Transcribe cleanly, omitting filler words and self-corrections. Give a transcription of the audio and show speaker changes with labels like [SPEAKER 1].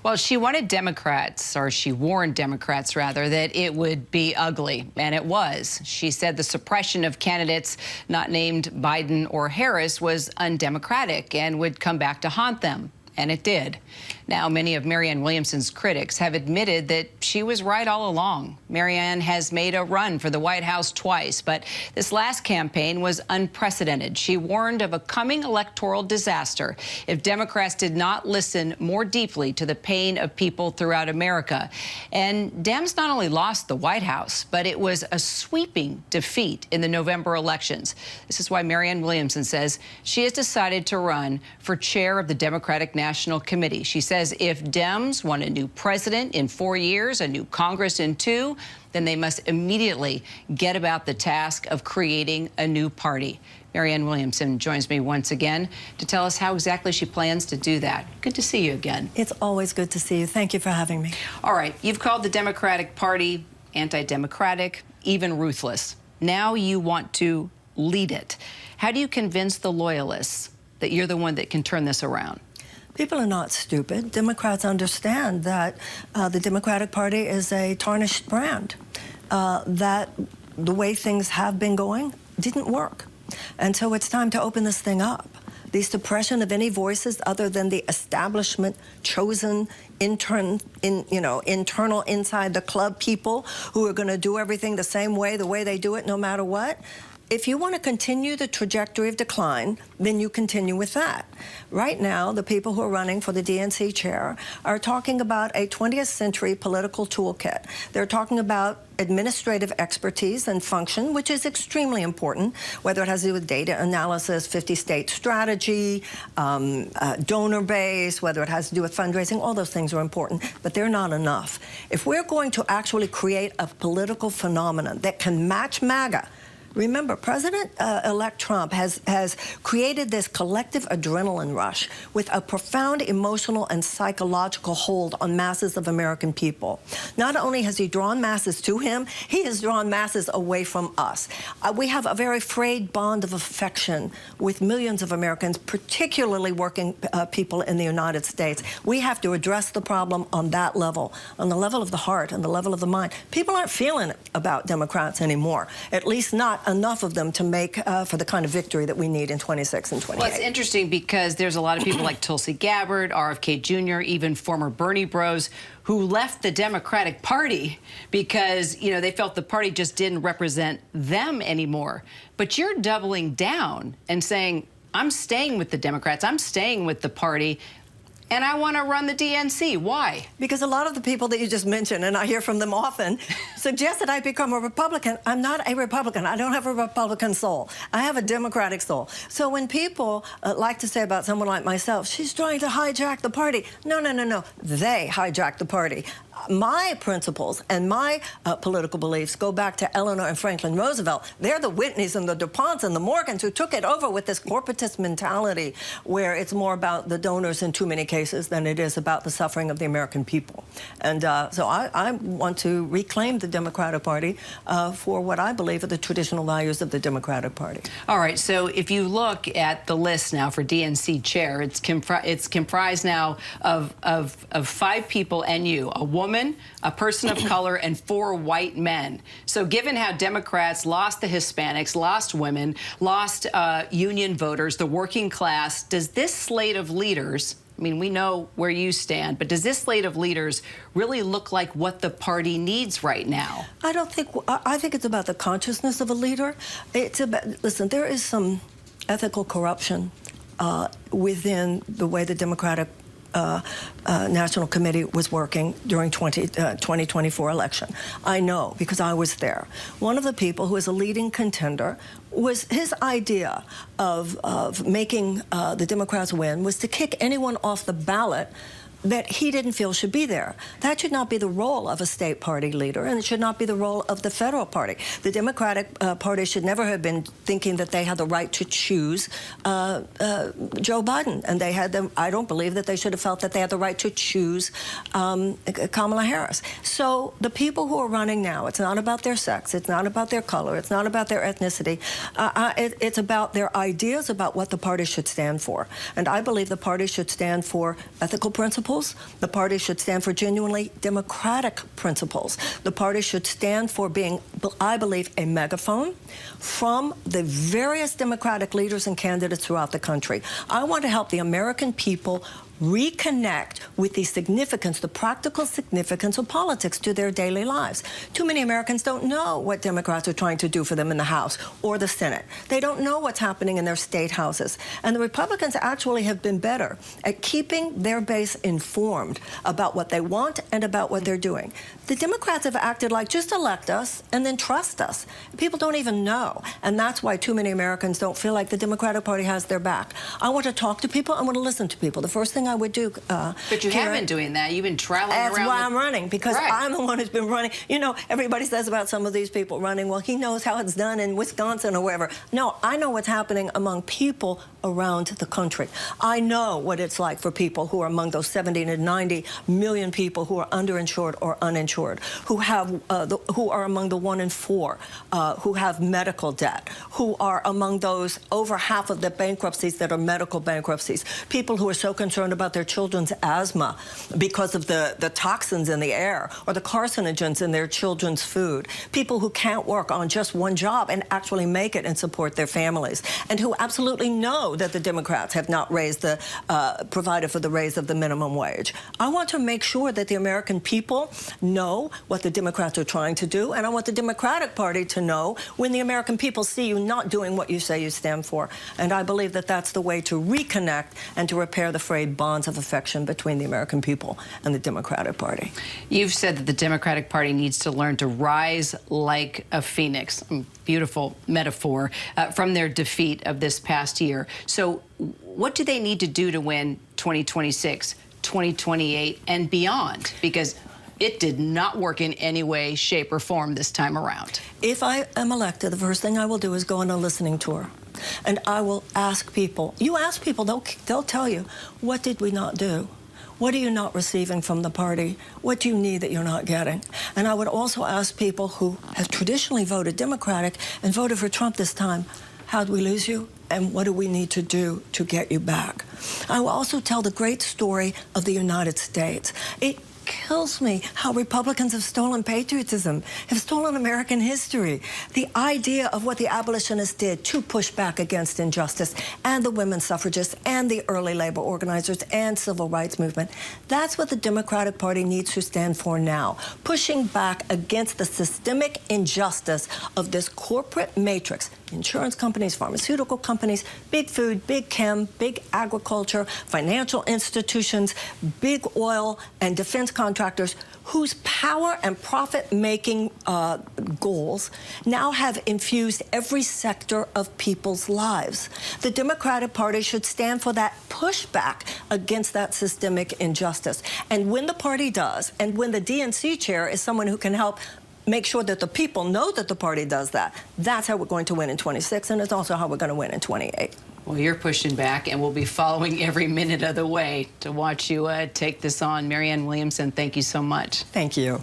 [SPEAKER 1] Well, she wanted Democrats, or she warned Democrats, rather, that it would be ugly, and it was. She said the suppression of candidates not named Biden or Harris was undemocratic and would come back to haunt them. And it did. Now, many of Marianne Williamson's critics have admitted that she was right all along. Marianne has made a run for the White House twice, but this last campaign was unprecedented. She warned of a coming electoral disaster if Democrats did not listen more deeply to the pain of people throughout America. And Dems not only lost the White House, but it was a sweeping defeat in the November elections. This is why Marianne Williamson says she has decided to run for chair of the Democratic National Committee. She says if Dems want a new president in 4 years, a new Congress in 2, then they must immediately get about the task of creating a new party. Marianne Williamson joins me once again to tell us how exactly she plans to do that. Good to see you again.
[SPEAKER 2] It's always good to see you. Thank you for having me.
[SPEAKER 1] All right, you've called the Democratic Party anti-democratic, even ruthless. Now you want to lead it. How do you convince the loyalists that you're the one that can turn this around?
[SPEAKER 2] People are not stupid. Democrats understand that the Democratic Party is a tarnished brand, that the way things have been going didn't work. And so it's time to open this thing up. The suppression of any voices other than the establishment chosen internal inside the club people who are going to do everything the same way, the way they do it no matter what. If you want to continue the trajectory of decline, then you continue with that. Right now, the people who are running for the DNC chair are talking about a 20th century political toolkit. They're talking about administrative expertise and function, which is extremely important, whether it has to do with data analysis, 50-state strategy, donor base, whether it has to do with fundraising, all those things are important, but they're not enough. If we're going to actually create a political phenomenon that can match MAGA, remember, President-elect Trump has created this collective adrenaline rush with a profound emotional and psychological hold on masses of American people. Not only has he drawn masses to him, he has drawn masses away from us. We have a very frayed bond of affection with millions of Americans, particularly working people in the United States. We have to address the problem on that level, on the level of the heart and the level of the mind. People aren't feeling it about Democrats anymore, at least not enough of them to make for the kind of victory that we need in 26 and 28.
[SPEAKER 1] Well, it's interesting because there's a lot of people like Tulsi Gabbard, RFK Jr., even former Bernie bros who left the Democratic Party because, you know, they felt the party just didn't represent them anymore. But you're doubling down and saying, I'm staying with the Democrats, I'm staying with the party, and I want to run the DNC. Why?
[SPEAKER 2] Because a lot of the people that you just mentioned, and I hear from them often, suggest that I become a Republican. I'm not a Republican. I don't have a Republican soul. I have a Democratic soul. So when people like to say about someone like myself, she's trying to hijack the party. No, no, no, no. They hijack the party. My principles and my political beliefs go back to Eleanor and Franklin Roosevelt. They're the Whitneys and the DuPonts and the Morgans who took it over with this corporatist mentality where it's more about the donors in too many cases than it is about the suffering of the American people. And so I want to reclaim the Democratic Party for what I believe are the traditional values of the Democratic Party.
[SPEAKER 1] All right, so if you look at the list now for DNC chair, it's comprised now of 5 people and you, a woman, a person of color, and 4 white men. So given how Democrats lost the Hispanics, lost women, lost union voters, the working class, does this slate of leaders, I mean, we know where you stand, but does this slate of leaders really look like what the party needs right now?
[SPEAKER 2] I think it's about the consciousness of a leader. It's about, listen, there is some ethical corruption within the way the Democratic National Committee was working during 2024 election. I know because I was there. One of the people who is a leading contender was his idea of making the Democrats win was to kick anyone off the ballot that he didn't feel should be there. That should not be the role of a state party leader, and it should not be the role of the federal party. The Democratic Party should never have been thinking that they had the right to choose Joe Biden, and they had them. I don't believe that they should have felt that they had the right to choose Kamala Harris. So the people who are running now, it's not about their sex, it's not about their color, it's not about their ethnicity. It's about their ideas about what the party should stand for, and I believe the party should stand for ethical principles, principles. The party should stand for genuinely democratic principles. The party should stand for being, I believe, a megaphone from the various Democratic leaders and candidates throughout the country. I want to help the American people reconnect with the significance, the practical significance of politics to their daily lives. Too many Americans don't know what Democrats are trying to do for them in the House or the Senate. They don't know what's happening in their state houses. And the Republicans actually have been better at keeping their base informed about what they want and about what they're doing. The Democrats have acted like, just elect us and then trust us. People don't even know. And that's why too many Americans don't feel like the Democratic Party has their back. I want to talk to people. I want to listen to people. The first thing I would do,
[SPEAKER 1] but you
[SPEAKER 2] Kyra,
[SPEAKER 1] have been doing that. You've been traveling around.
[SPEAKER 2] That's why I'm running, because
[SPEAKER 1] right.
[SPEAKER 2] I'm the one who's been running. You know, everybody says about some of these people running, well, he knows how it's done in Wisconsin or wherever. No, I know what's happening among people around the country. I know what it's like for people who are among those 70 to 90 million people who are underinsured or uninsured, who are among the 1 in 4 who have medical debt, who are among those over half of the bankruptcies that are medical bankruptcies, people who are so concerned about their children's asthma because of the toxins in the air or the carcinogens in their children's food, people who can't work on just one job and actually make it and support their families, and who absolutely know that the Democrats have not provided for the raise of the minimum wage. I want to make sure that the American people know what the Democrats are trying to do, and I want the Democratic Party to know when the American people see you not doing what you say you stand for. And I believe that that's the way to reconnect and to repair the frayed bonds of affection between the American people and the Democratic Party.
[SPEAKER 1] You've said that the Democratic Party needs to learn to rise like a phoenix. Beautiful metaphor from their defeat of this past year. So what do they need to do to win 2026, 2028, and beyond? Because it did not work in any way, shape, or form this time around.
[SPEAKER 2] If I am elected, the first thing I will do is go on a listening tour. And I will ask people. You ask people, they'll tell you, what did we not do? What are you not receiving from the party? What do you need that you're not getting? And I would also ask people who have traditionally voted Democratic and voted for Trump this time, how did we lose you? And what do we need to do to get you back? I will also tell the great story of the United States. It kills me how Republicans have stolen patriotism, have stolen American history. The idea of what the abolitionists did to push back against injustice, and the women's suffragists, and the early labor organizers, and civil rights movement. That's what the Democratic Party needs to stand for now, pushing back against the systemic injustice of this corporate matrix. Insurance companies, pharmaceutical companies, big food, big chem, big agriculture, financial institutions, big oil and defense contractors whose power and profit-making goals now have infused every sector of people's lives. The Democratic Party should stand for that pushback against that systemic injustice. And when the party does, and when the DNC chair is someone who can help make sure that the people know that the party does that, that's how we're going to win in 26, and it's also how we're going to win in 28.
[SPEAKER 1] Well, you're pushing back, and we'll be following every minute of the way to watch you take this on. Marianne Williamson, thank you so much.
[SPEAKER 2] Thank you.